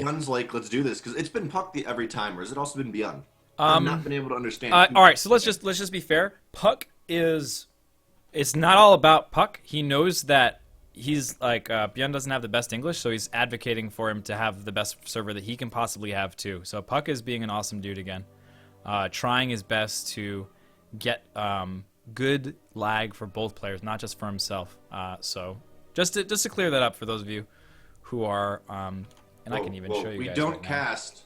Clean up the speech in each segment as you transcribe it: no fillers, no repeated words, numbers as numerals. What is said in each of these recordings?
Beyond's like, let's do this because it's been Puck every time, or has it also been Beyond? I've not been able to understand. All right, so let's just be fair. Puck is, it's not all about Puck. He knows that he's like Beyond doesn't have the best English, so he's advocating for him to have the best server that he can possibly have too. So Puck is being an awesome dude again, trying his best to get good lag for both players, not just for himself. So just to clear that up for those of you who are, and I can even show you guys. We don't right cast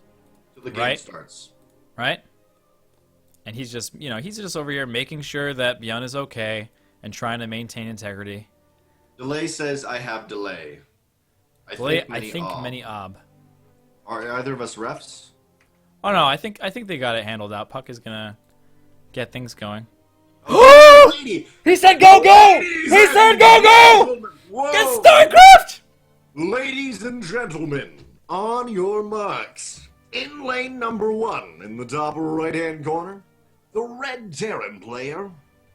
till the game starts. Right? And he's just, he's just over here making sure that Beyond is okay and trying to maintain integrity. Delay says I have delay. I think many ob. Are either of us refs? Oh no, I think they got it handled out. Puck is gonna get things going. Oh, he said go go! He said go go! Get StarCraft! Ladies and gentlemen, on your marks. In lane number 1, in the top right-hand corner, the Red Terran player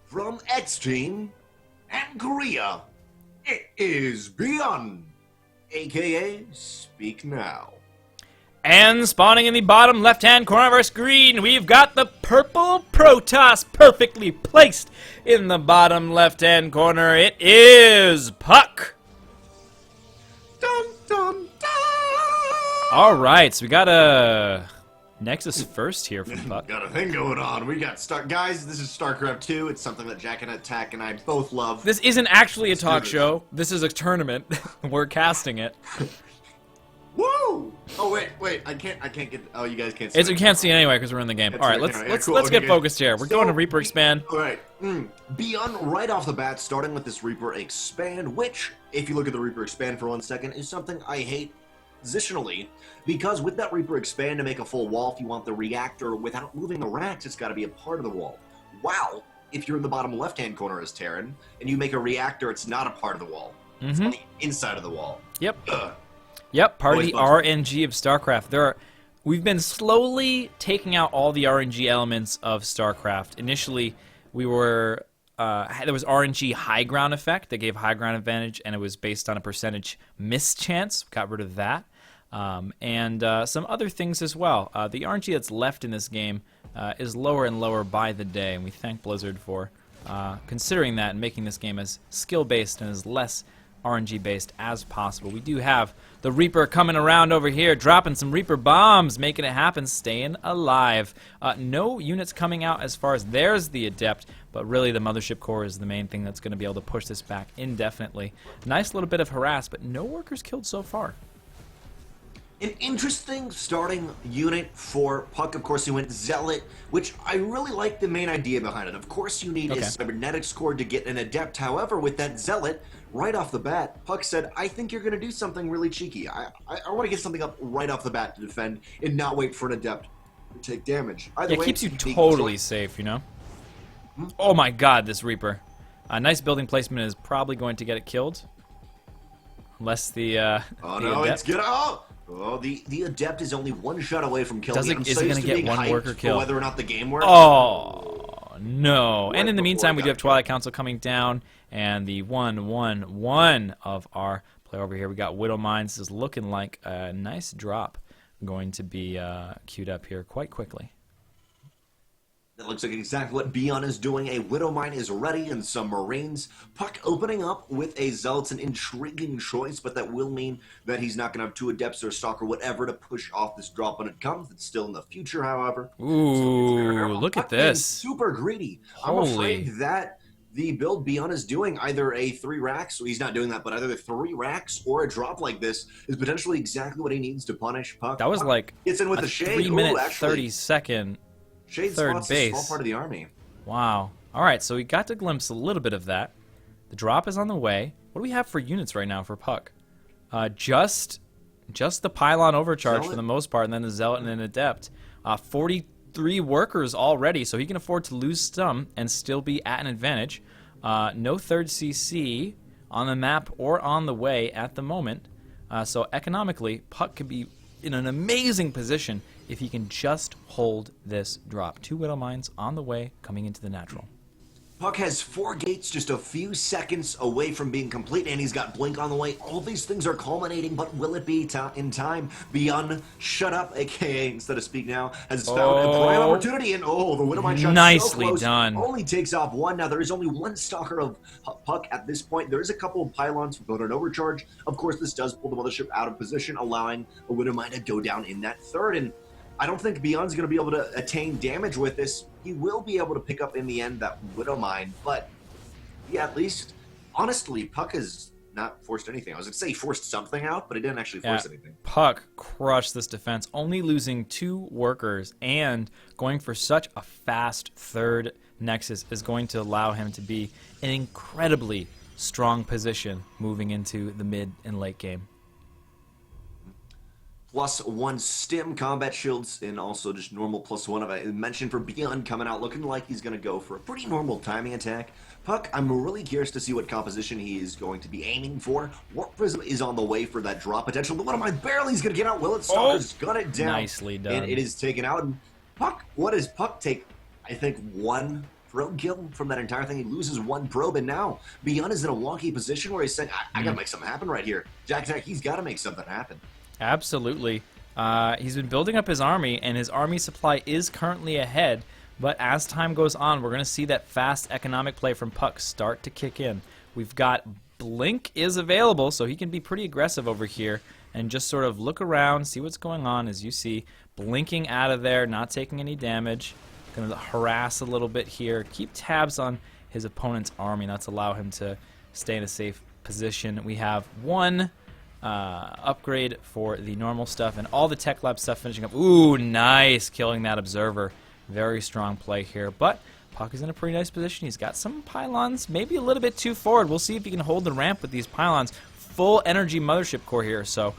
from X Team and Korea. It is Beyond, aka Speak Now. And spawning in the bottom left-hand corner of our screen, we've got the purple Protoss perfectly placed in the bottom left-hand corner. It is Puck. Dun, dun, dun. All right, so we got a Nexus first here from Puck. Got a thing going on. We got guys. This is StarCraft 2. It's something that Jack and Attack and I both love. This isn't actually a talk show. This is a tournament. We're casting it. Woo! Oh wait, I can't get. Oh, you guys can't see. You can't see it anyway because we're in the game. All right, let's get focused here. We're going to Reaper Expand. All right, Beyond right off the bat, starting with this Reaper Expand, which, if you look at the Reaper Expand for 1 second, is something I hate positionally, because with that Reaper Expand to make a full wall, if you want the reactor without moving the racks, it's got to be a part of the wall. Wow! If you're in the bottom left-hand corner as Terran and you make a reactor, it's not a part of the wall. It's on the inside of the wall. Yep. Yep, part of the RNG of StarCraft. We've been slowly taking out all the RNG elements of StarCraft. Initially, there was RNG high ground effect that gave high ground advantage, and it was based on a percentage miss chance. Got rid of that. And some other things as well. The RNG that's left in this game is lower and lower by the day, and we thank Blizzard for considering that and making this game as skill-based and as less RNG-based as possible. We do have the Reaper coming around over here, dropping some Reaper bombs, making it happen, staying alive. No units coming out as far as there's the Adept, but really the Mothership Core is the main thing that's going to be able to push this back indefinitely. Nice little bit of harass, but no workers killed so far. An interesting starting unit for Puck. Of course, he went Zealot, which I really like the main idea behind it. Of course, you need a cybernetics core to get an Adept. However, with that Zealot, right off the bat, Puck said, I think you're going to do something really cheeky. I want to get something up right off the bat to defend and not wait for an Adept to take damage. Either way, it keeps you totally safe, you know? Oh my god, this Reaper. A nice building placement is probably going to get it killed. Unless the oh no, Adept. It's good. Oh, the Adept is only one shot away from killing. Is it going to get one worker kill? Whether or not the game works. Oh no! And in the meantime, we do have Twilight Council coming down, and the 1/1/1 of our player over here. We got Widow Mines. Is looking like a nice drop going to be queued up here quite quickly. That looks like exactly what Beyond is doing. A Widow Mine is ready and some Marines. Puck opening up with a Zealot's an intriguing choice, but that will mean that he's not going to have 2 Adepts or a Stalker, whatever, to push off this drop when it comes. It's still in the future, however. Ooh, look at this. Super greedy. Holy. I'm afraid that the build Beyond is doing, either a 3 racks, so he's not doing that, but either the 3 racks or a drop like this is potentially exactly what he needs to punish Puck. That was like gets in with the Shade. 3-minute, 30-second Shade third spots base. A small part of the army. Wow. All right, so we got to glimpse a little bit of that. The drop is on the way. What do we have for units right now for Puck? Just the Pylon Overcharge for the most part, and then the Zealot and an Adept. 43 workers already, so he can afford to lose some and still be at an advantage. No third CC on the map or on the way at the moment. So economically, Puck could be in an amazing position if he can just hold this drop. 2 Widow Mines on the way, coming into the natural. Puck has 4 gates just a few seconds away from being complete, and he's got Blink on the way. All these things are culminating, but will it be in time? Beyond Shut Up, aka Instead of Speak Now, has found a prime opportunity, and the Widowmine shot Nicely so close, done. only takes off 1. Now, there is only 1 Stalker of Puck at this point. There is a couple of pylons for an overcharge. Of course, this does pull the Mothership out of position, allowing a Widowmine to go down in that 3rd, and I don't think Beyond's going to be able to attain damage with this. He will be able to pick up in the end that Widowmine, but yeah, at least, honestly, Puck has not forced anything. I was going to say he forced something out, but he didn't actually force anything. Puck crushed this defense, only losing 2 workers, and going for such a fast 3rd Nexus is going to allow him to be in an incredibly strong position moving into the mid and late game. +1 stim combat shields, and also just normal +1 I mentioned for Beyond coming out looking like he's going to go for a pretty normal timing attack. Puck, I'm really curious to see what composition he is going to be aiming for. Warp Prism is on the way for that drop potential. The Widowmine barely is going to get out. Will it? Stalker's gun it down. Nicely done. And it is taken out. And Puck, what does Puck take? I think 1 probe kill from that entire thing. He loses 1 probe, and now Beyond is in a wonky position where he's saying, I got to make something happen right here. Jack, he's got to make something happen. Absolutely. He's been building up his army, and his army supply is currently ahead. But as time goes on, we're going to see that fast economic play from Puck start to kick in. We've got Blink is available, so he can be pretty aggressive over here and just sort of look around, see what's going on. As you see, blinking out of there, not taking any damage. Going to harass a little bit here. Keep tabs on his opponent's army, not to allow him to stay in a safe position. We have 1... upgrade for the normal stuff and all the tech lab stuff finishing up. Ooh, nice, killing that observer. Very strong play here, but Puck is in a pretty nice position. He's got some pylons, maybe a little bit too forward. We'll see if he can hold the ramp with these pylons. Full energy mothership core here, so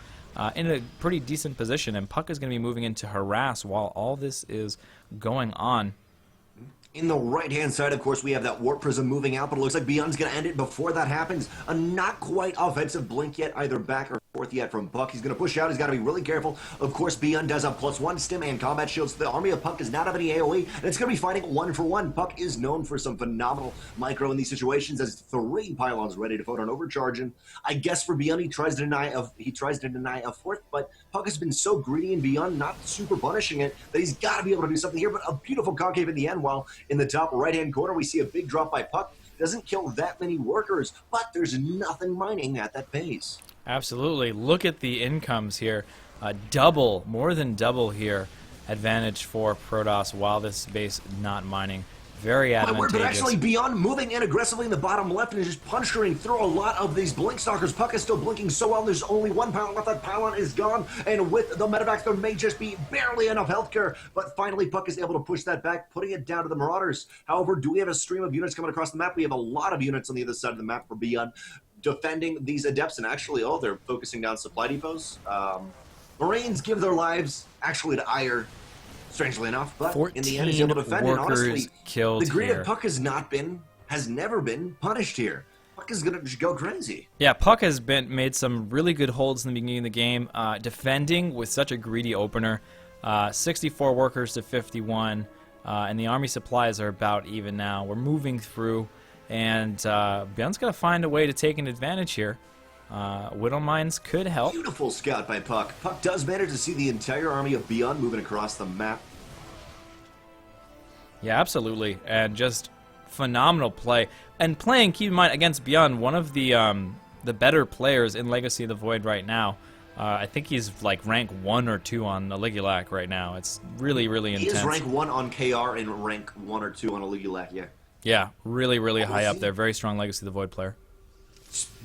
in a pretty decent position, and Puck is going to be moving into harass while all this is going on. In the right-hand side, of course, we have that Warp Prism moving out, but it looks like Beyond's going to end it before that happens. A not quite offensive blink yet, either back or forth yet from Puck. He's going to push out. He's got to be really careful. Of course, Beyond does have +1 stim and combat shields. The army of Puck does not have any AoE, and it's going to be fighting 1-for-1. Puck is known for some phenomenal micro in these situations, as 3 pylons ready to photon overcharge. And I guess for Beyond, he tries to deny a 4th, but Puck has been so greedy and Beyond not super punishing it that he's got to be able to do something here. But a beautiful concave in the end, while in the top right-hand corner, we see a big drop by Puck. Doesn't kill that many workers, but there's nothing mining at that pace. Absolutely. Look at the incomes here. More than double here. Advantage for Protoss while this base not mining. Very advantageous. But actually, Beyond moving in aggressively in the bottom left and just puncturing through a lot of these Blink Stalkers. Puck is still blinking so well. There's only 1 pylon left. That pylon is gone. And with the medevacs, there may just be barely enough healthcare. But finally, Puck is able to push that back, putting it down to the Marauders. However, do we have a stream of units coming across the map? We have a lot of units on the other side of the map for Beyond defending these Adepts. And actually, they're focusing down supply depots. Marines give their lives actually to Ire, strangely enough, but in the end, he's able to defend it. Honestly, the greed of Puck has never been punished here. Puck is gonna just go crazy. Yeah, Puck has made some really good holds in the beginning of the game, defending with such a greedy opener. 64 workers to 51, and the army supplies are about even now. We're moving through, and Beyond's gonna find a way to take an advantage here. Widowmines could help. Beautiful scout by Puck. Puck does manage to see the entire army of Beyond moving across the map. Yeah, absolutely, and just phenomenal play. And playing, keep in mind, against Beyond, one of the better players in Legacy of the Void right now. I think he's like rank 1 or 2 on Aligulac right now. It's really, really intense. He is rank 1 on KR and rank 1 or 2 on Aligulac, yeah. Yeah, really, really high up there. Very strong Legacy of the Void player.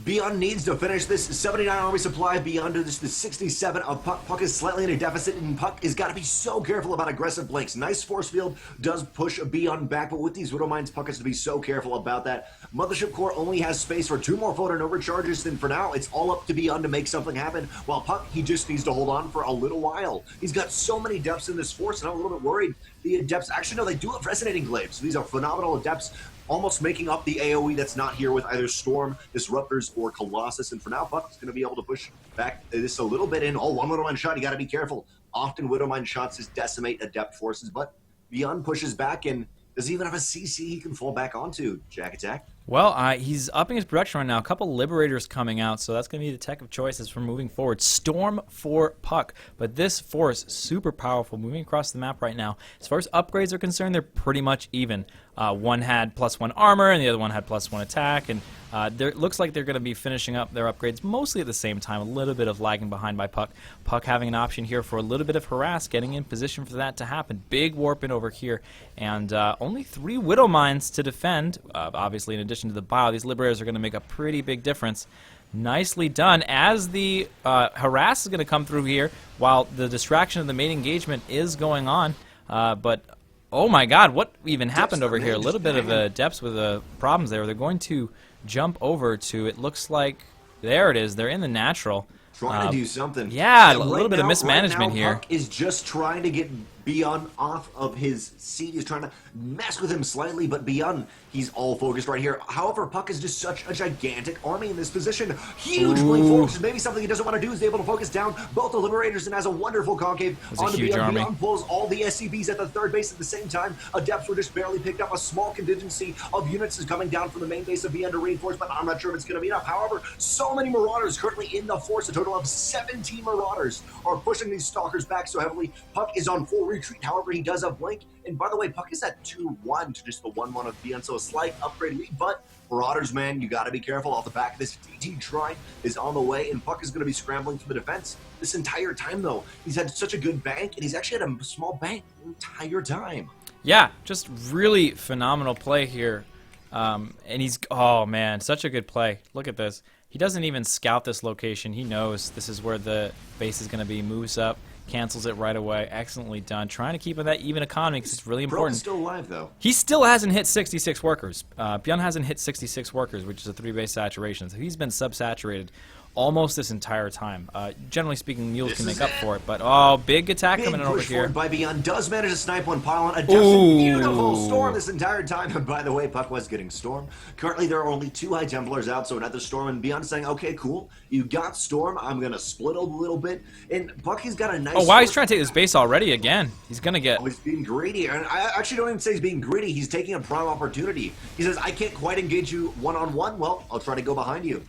Beyond needs to finish this 79 army supply. Beyond just the 67 of Puck. Puck is slightly in a deficit, and Puck has got to be so careful about aggressive blinks. Nice force field does push Beyond back, but with these Widowmines, Puck has to be so careful about that. Mothership Core only has space for 2 more photon overcharges, then for now, it's all up to Beyond to make something happen. While Puck, he just needs to hold on for a little while. He's got so many Adepts in this force, and I'm a little bit worried. The Adepts, actually, no, they do have Resonating Glaives. So these are phenomenal Adepts, almost making up the AoE that's not here with either Storm, Disruptors, or Colossus. And for now, Puck's going to be able to push back this a little bit in. Oh, 1 Widowmine shot. You got to be careful. Often Widowmine shots just decimate Adept forces, but Beyond pushes back, and Does he even have a CC he can fall back onto? Jack attack? Well, he's upping his production right now. A couple Liberators coming out, so that's going to be the tech of choice as we're moving forward. Storm for Puck, but this force, super powerful, moving across the map right now. As far as upgrades are concerned, they're pretty much even. One had +1 armor, and the other one had +1 attack, and it looks like they're going to be finishing up their upgrades mostly at the same time. A little bit of lagging behind by Puck. Puck having an option here for a little bit of harass, getting in position for that to happen. Big warp in over here, and only 3 Widow Mines to defend, obviously in addition to the bio. These Liberators are going to make a pretty big difference. Nicely done, as the harass is going to come through here while the distraction of the main engagement is going on. But oh my god, what even happened over here? A little bit of depths with problems there. They're going to jump over to, it looks like, there it is, they're in the natural. Trying to do something. Yeah, a little bit of mismanagement here. Puck is just trying to get Beyond off of his seat. He's trying to mess with him slightly, but Beyond, he's all focused right here. However, Puck is just such a gigantic army in this position. Huge blink force. Maybe something he doesn't want to do is able to focus down both the Liberators and has a wonderful concave onto Beyond. Beyond pulls all the SCVs at the third base at the same time. Adepts were just barely picked up. A small contingency of units is coming down from the main base of Beyond to reinforce, but I'm not sure if it's going to be enough. However, so many Marauders currently in the force. A total of 17 Marauders are pushing these Stalkers back so heavily. Puck is on full retreat. However, he does have Blink. And by the way, Puck is at 2-1 to just the 1-1 of Beyond, so a slight upgrade lead. But Marauders, man, you got to be careful. Off the back of this, DT Shrine is on the way, and Puck is going to be scrambling for the defense this entire time, though. He's had such a good bank, and he's actually had a small bank the entire time. Yeah, just really phenomenal play here. And he's, oh man, such a good play. Look at this. He doesn't even scout this location. He knows this is where the base is going to be. Moves up, cancels it right away. Excellently done. Trying to keep that even economy because it's really important. Bro's still alive, though. He still hasn't hit 66 workers. Beyond hasn't hit 66 workers, which is a 3-base saturation. So he's been subsaturated almost this entire time. Generally speaking, Mules can make up for it, but oh, big attack coming in over here. By Beyond does manage to snipe one pylon. A beautiful storm this entire time. And by the way, Puck was getting Storm. Currently, there are only 2 High Templars out, so another Storm. And Beyond saying, okay, cool, you got Storm. I'm gonna split a little bit. And Puck, he's got a nice. Oh wow, he's trying to take this base already again. He's gonna get. Oh, he's being greedy, and I actually don't even say he's being greedy. He's taking a prime opportunity. He says, I can't quite engage you one-on-one. Well, I'll try to go behind you.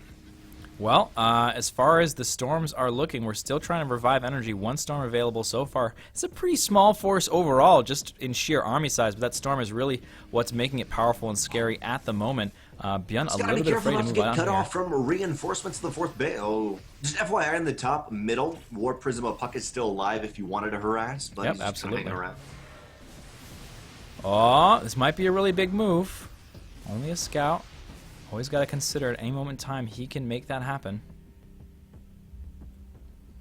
Well, as far as the storms are looking, we're still trying to revive energy. 1 storm available so far. It's a pretty small force overall, just in sheer army size, but that storm is really what's making it powerful and scary at the moment. Beyond a little bit afraid to move on. Cut off from reinforcements to the 4th bay. Oh, just FYI, in the top middle, War Prism of Puck is still alive if you wanted to harass, but yep, he's just absolutely. hanging around. Oh, this might be a really big move. Only a scout. Always got to consider at any moment in time he can make that happen.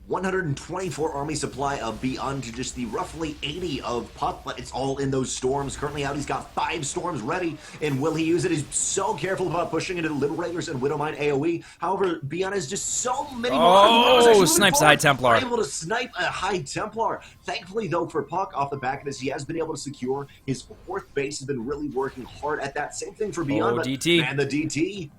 124 army supply of Beyond to just the roughly 80 of Puck, but it's all in those storms. Currently out, he's got 5 storms ready, and will he use it? He's so careful about pushing into the Liberators and Widowmine AoE. However, Beyond has just so many Oh, snipes a High Templar. Able to snipe a High Templar. Thankfully, though, for Puck, off the back of this, he has been able to secure his 4th base. Has been really working hard at that. Same thing for Beyond, but DT. Man, the DT.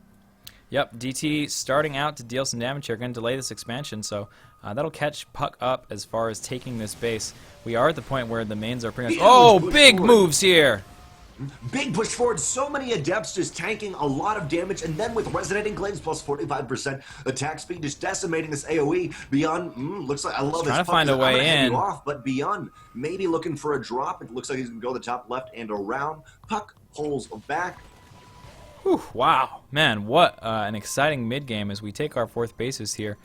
Yep, DT starting out to deal some damage here. Going to delay this expansion, so that'll catch Puck up as far as taking this base. We are at the point where the mains are pretty much... Oh, big moves here! Big push forward, so many Adepts just tanking a lot of damage, and then with Resonating Claims plus 45% attack speed, just decimating this AoE. Beyond, looks like, I love this. Trying to find a way in. But Beyond, maybe looking for a drop. It looks like he's going to go the top left and around. Puck pulls back. Whew, wow, man, what an exciting mid-game as we take our 4th bases here.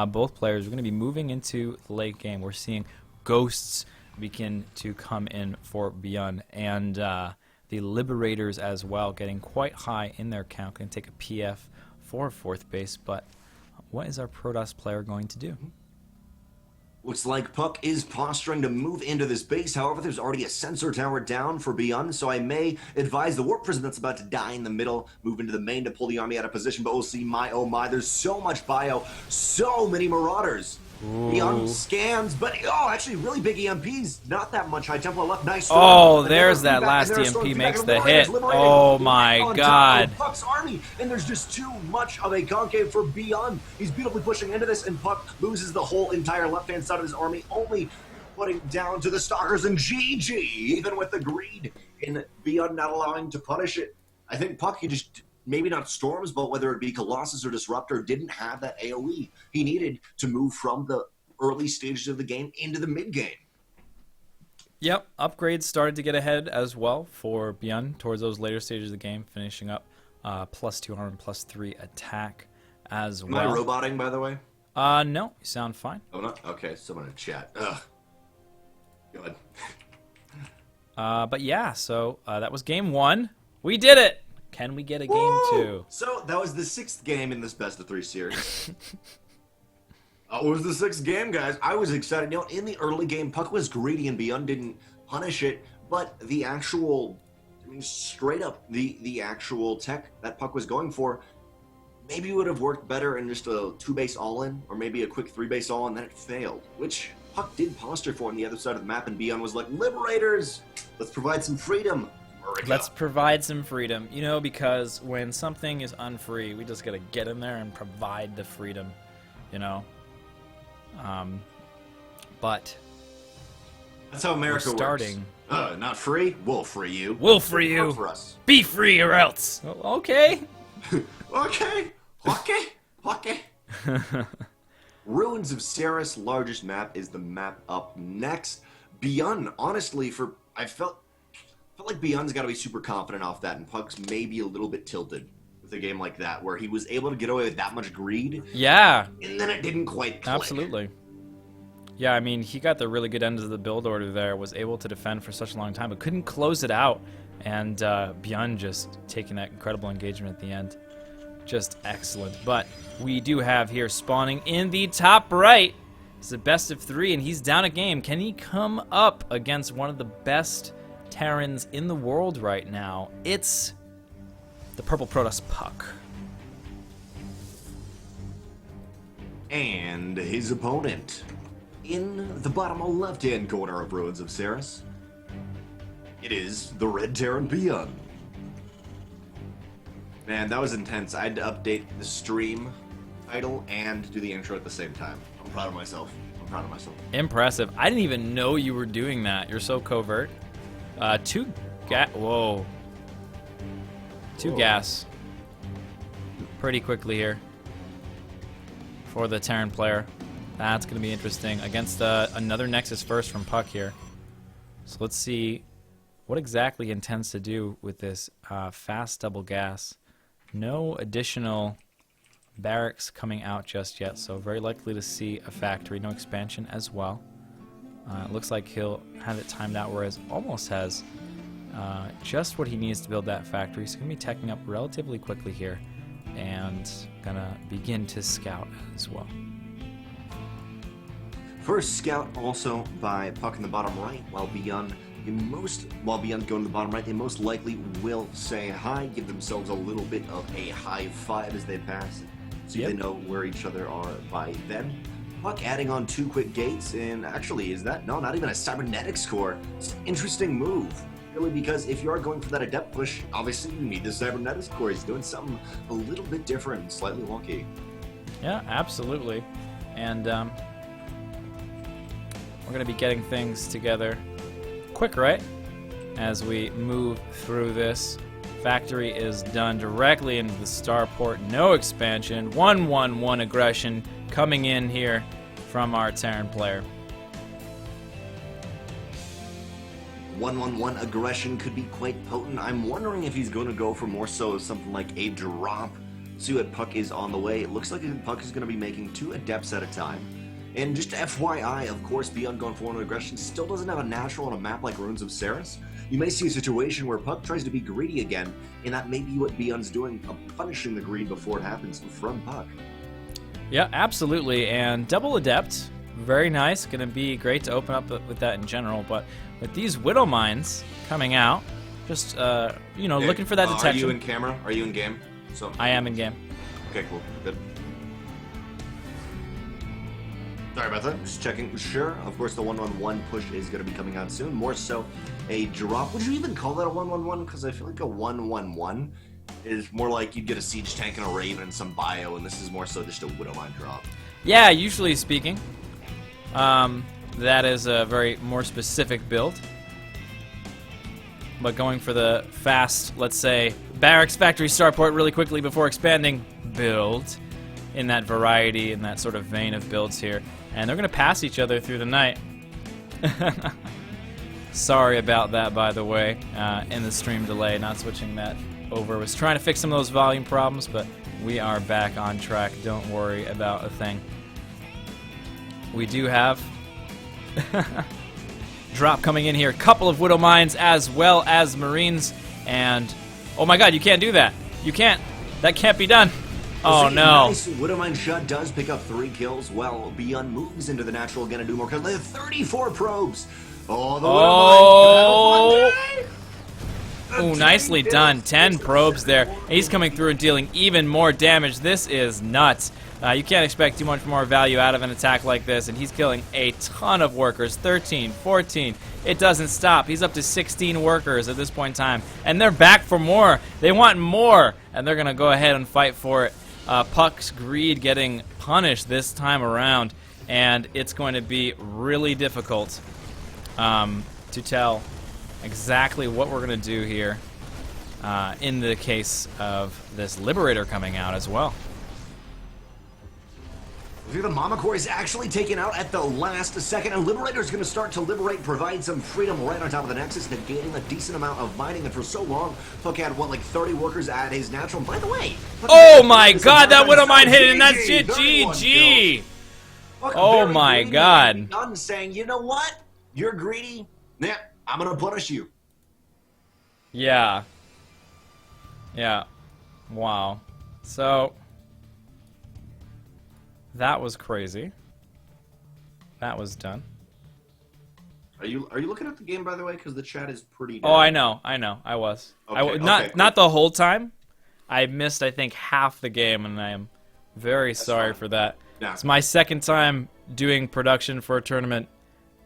Both players are going to be moving into the late game. We're seeing ghosts begin to come in for Beyond, and the Liberators as well, getting quite high in their count. Going to take a PF for 4th base, but what is our Protoss player going to do? Looks like Puck is posturing to move into this base. However, there's already a sensor tower down for Beyond, so I may advise the Warp Prison that's about to die in the middle, move into the main to pull the army out of position. But we'll see, my oh my, there's so much bio, so many Marauders. Ooh. Beyond scans, but actually really big EMPs. Not that much High Templar left. Nice. Oh, there's that last EMP makes the hit. Oh my god. Puck's army, and there's just too much of a concave for Beyond. He's beautifully pushing into this, and Puck loses the whole entire left-hand side of his army, only putting down to the Stalkers and GG. Even with the greed and Beyond not allowing to punish it. I think Puck, he just, maybe not Storms, but whether it be Colossus or Disruptor, didn't have that AoE he needed to move from the early stages of the game into the mid game. Yep, upgrades started to get ahead as well for Beyond towards those later stages of the game, finishing up +2 armor and +3 attack as well. Am I roboting, by the way? No, you sound fine. Oh, no? Okay, someone in chat. Ugh. Good. But yeah, so that was game 1. We did it! Can we get a game 2? So, that was the 6th game in this best-of-3 series. It was the 6th game, guys. I was excited. You know, in the early game, Puck was greedy and Beyond didn't punish it, but the actual, I mean, straight up, the actual tech that Puck was going for, maybe it would have worked better in just a 2-base all-in, or maybe a quick 3-base all-in, then it failed, which Puck did posture for on the other side of the map, and Beyond was like, Liberators! Let's provide some freedom. Let's provide some freedom. You know, because when something is unfree, we just gotta get in there and provide the freedom, you know? But that's how America starting. Works. Not free? We'll free you. We'll free you. For us. Be free or else. Okay. Okay. Ruins of Ceres, largest map, is the map up next. Beyond, honestly, I felt like Beyond's got to be super confident off that, and Puck's maybe a little bit tilted with a game like that, where he was able to get away with that much greed. Yeah. And then it didn't quite click. Absolutely. Yeah, I mean, he got the really good end of the build order there, was able to defend for such a long time, but couldn't close it out, and Beyond just taking that incredible engagement at the end. Just excellent. But we do have here spawning in the top right. It's a best-of-3, and he's down a game. Can he come up against one of the best Terrans in the world right now? It's the Purple Protoss Puck. And his opponent, in the bottom left-hand corner of Ruins of Ceres, it is the Red Terran Beyond. Man, that was intense. I had to update the stream title and do the intro at the same time. I'm proud of myself. Impressive. I didn't even know you were doing that. You're so covert. Two gas. Pretty quickly here for the Terran player. That's going to be interesting against another Nexus first from Puck here. So let's see what exactly he intends to do with this fast double gas. No additional barracks coming out just yet, so very likely to see a factory. No expansion as well. It looks like he'll have it timed out, whereas almost has just what he needs to build that factory. So going to be teching up relatively quickly here and going to begin to scout as well. First scout also by Puck in the bottom right, while Beyond going to the bottom right, they most likely will say hi, give themselves a little bit of a high five as they pass, so they know where each other are by then. Puck adding on 2 quick gates, and actually, not even a cybernetics core. It's an interesting move, really, because if you are going for that adept push, obviously you need the cybernetics core. He's doing something a little bit different and slightly wonky. Yeah, absolutely. And we're going to be getting things together quick, right? As we move through this. Factory is done directly into the starport. No expansion. 1-1-1 aggression coming in here from our Terran player. 1-1-1 aggression could be quite potent. I'm wondering if he's going to go for more so something like a drop. See what Puck is on the way. It looks like Puck is going to be making 2 adepts at a time. And just FYI, of course, Beyond going for an aggression still doesn't have a natural on a map like Ruins of Ceres. You may see a situation where Puck tries to be greedy again, and that may be what Beyond's doing, punishing the greed before it happens from Puck. Yeah, absolutely. And double adept, very nice. Going to be great to open up with that in general. But with these Widow Mines coming out, just looking for that detection. Are you in camera? Are you in game? So I am in game. Okay, cool, good. Sorry about that. Just checking. Sure, of course, the 1-1-1 push is going to be coming out soon. More so, a drop. Would you even call that a 1-1-1? Because I feel like a 1-1-1 is more like you'd get a siege tank and a raven and some bio, and this is more so just a Widow Mine drop. Yeah, usually speaking, that is a very more specific build. but going for the fast, let's say, barracks factory starport really quickly before expanding build in that variety, in that sort of vein of builds here. And they're going to pass each other through the night. Sorry about that, by the way, in the stream delay, not switching that over. Was trying to fix some of those volume problems, but we are back on track. Don't worry about a thing. We do have drop coming in here. Couple of Widow Mines as well as Marines. And, oh my god, you can't do that. You can't. That can't be done. Oh no. Nice Widow Mine shot does pick up 3 kills. Well, Beyond moves into the natural, gonna do more kills. They have 34 probes. Oh, the Widow Mine. Oh, nicely done. 10 probes there. He's coming through and dealing even more damage. This is nuts. You can't expect too much more value out of an attack like this, and he's killing a ton of workers. 13, 14. It doesn't stop. He's up to 16 workers at this point in time, and they're back for more. They want more, and they're going to go ahead and fight for it. Puck's greed getting punished this time around, and it's going to be really difficult to tell exactly what we're going to do here in the case of this Liberator coming out as well. The Mama Core is actually taken out at the last second, and Liberator's going to start to liberate, provide some freedom right on top of the Nexus, negating a decent amount of mining, and for so long, Puck had, what, like 30 workers at his natural. By the way, oh my god, that Widow Mine hit it, and that's it, GG! Oh my god. Done saying, you know what? You're greedy. Yeah, I'm going to punish you. Yeah. Yeah. Wow. So that was crazy. That was done. Are you looking at the game, by the way? Because the chat is pretty down. Oh, I know. I was. Okay, not the whole time. I missed, I think, half the game, and I am very sorry for that. Yeah. It's my second time doing production for a tournament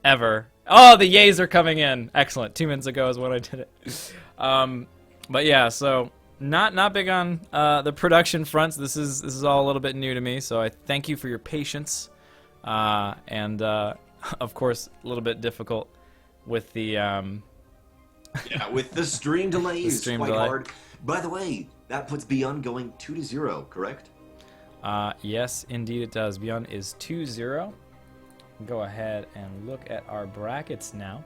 ever. Oh, the yays are coming in. Excellent. 2 minutes ago is when I did it. But yeah, so not big on the production fronts. This is all a little bit new to me, so I thank you for your patience. And of course, a little bit difficult with the yeah, with the stream delay is quite hard. By the way, that puts Beyond going 2-0, correct? Yes, indeed it does. Beyond is 2-0. Go ahead and look at our brackets now.